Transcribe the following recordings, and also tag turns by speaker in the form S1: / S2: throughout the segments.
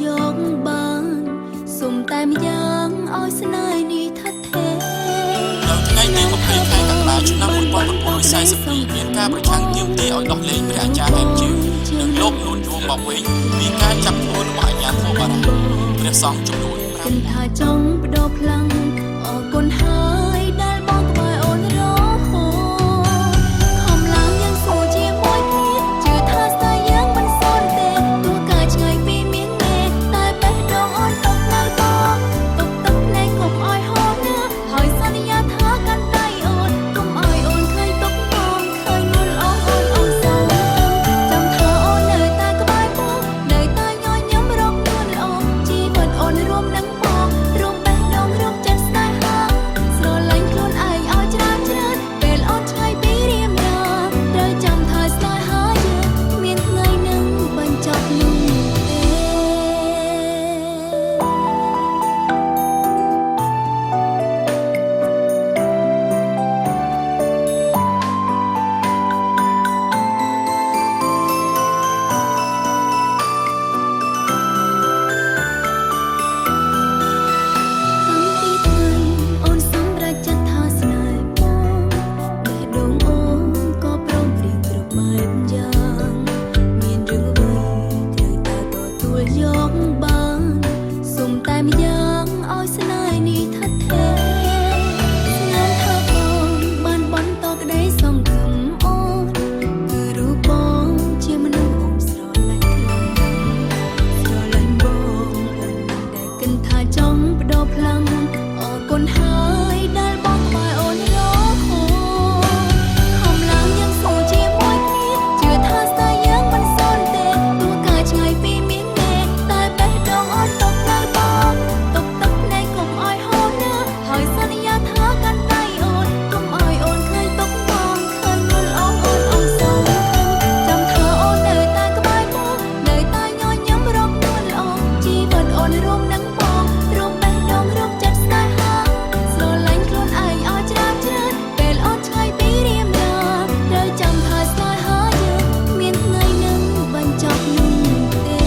S1: យកបានសុំតែម្យ៉ាងឲ្យស្នេហ៍នេះថិតថេរ
S2: នៅថ្ងៃទី20ខែកក្កដាឆ្នាំ1942មានការប្រឆាំងទាមទារឲ្យដោះលែងព្រះអាចារ្យហែមជើងនិងលោកនួនយួងមកវិញពីការចាប់ខ្លួនរបស់អាជ្ញាធរបារាំងព្រះសង្ឃចំនួន5
S1: គិនថាចង់បដូរផ្លាំងអរគុណហើយដែលបងក្បែរអូនរហូតខំឡើងយ៉ាងសួរជាមួយគ្នាជឿថាស្ដាយយ៉ាងមិនសនទេទោះកាឆ្ងាយពីមាសមេតែបេះដូងអូនຕົកនៅបងទុកទឹកភ្នែកកុំឲ្យហូរណាហើយសន្យាថាកាន់ដៃអូនកុំឲ្យអូនឃើញទុកបងឃើញនួនអងអូនអូនសោចាំថាអូននៅតែក្បែរបងនៅតែញញឹមរកនួនល្អជីវិតអូនរួមនឹងបងរួមបេះដូងរួមចិត្តស្នេហាស្រឡាញ់ខ្លួនឯងឲ្យច្រើនច្រើនពេលអូនឆ្ងាយពីរៀមរាត្រូវចាំថាស្នេហាយើងមានថ្ងៃនឹងបញ្ចប់នោះអូនសម្រេចចិត្តថាស្នេហ៍បងបេះដូងអូនក៏ព្រមព្រៀងគ្រប់បែបយ៉ាងមានរឿងអ្វីត្រូវតែទទួលយកបានសុំតែម្យ៉ាងឲ្យស្នេហ៍នេះថិតថេរស្ងើថាបងបានបន្តក្តីសង្ឃឹមអូនគឺរូបបងជាមនុស្សអូនស្រឡាញ់ខ្លាំងស្រឡាញ់បងអូនមិនដែលគិតថាចង់បដូរផ្លាំងអរគុណហើយដែលបងក្បែរអូនរហូតខំឡើងយ៉ាងសួរជាមួយគ្នាជឿថាស្ដាយយ៉ាងមិនសនទេទោះកាឆ្ងាយពីមាសមេតែបេះដូងអូនຕົកនៅបងទុកទឹកភ្នែកកុំឲ្យហូរណាហើយសន្យាថាកាន់ដៃអូនកុំឲ្យអូនឃើញទុកបងឃើញនួនល្អអូនអូនសងចាំថាអូននៅតែក្បែរបងនៅតែញញឹមរកនួនល្អជីវិតអូនរួមនឹងបងរួមបេះដូងរួមចិត្តស្នេហាស្រឡាញ់ខ្លួនឯងឲ្យច្រើនច្រើនពេលអូនឆ្ងាយពីរៀមរាត្រូវចាំថាស្នេហាយើងមានថ្ងៃនឹងបញ្ចប់នោះទេ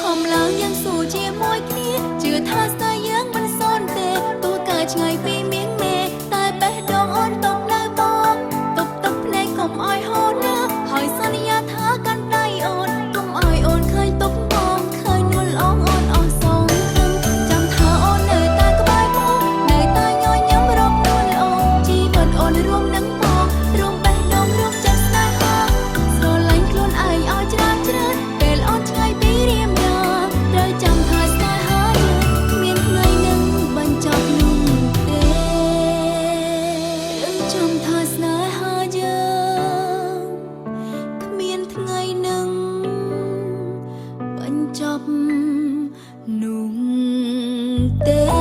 S1: ខំឡើងយ៉ាងសួរជាមួយគ្នាជឿថាស្នេហ៍យើងមិនសនទេទោះកាឆ្ងាយពីមាសមេតែបេះដូងអូនຕົកនៅបងទុកទឹកភ្នែកកុំឲ្យហូរណាហើយសន្យាថាកាន់ដៃអូនកុំឲ្យអូនឃើញទុកបងឃើញនួនល្អអូនអស់សងចាំថាអូននៅតែក្បែរបងនៅតែញញឹមរកនួនល្អជីវិតអូនរួមនឹងបងរួមបេះដូងរួមចិត្តស្នេហាស្រឡាញ់ខ្លួនឯងឲ្យច្រើនច្រើនពេលអូនឆ្ងាយពីរៀមរាត្រូវចាំថាស្នេហាយើងមានថ្ងៃនឹងបញ្ចប់នោះទេត្រូវចាំថាស្នេហាយើងគ្មានថ្ងៃនឹងបញ្ចប់នោះទេ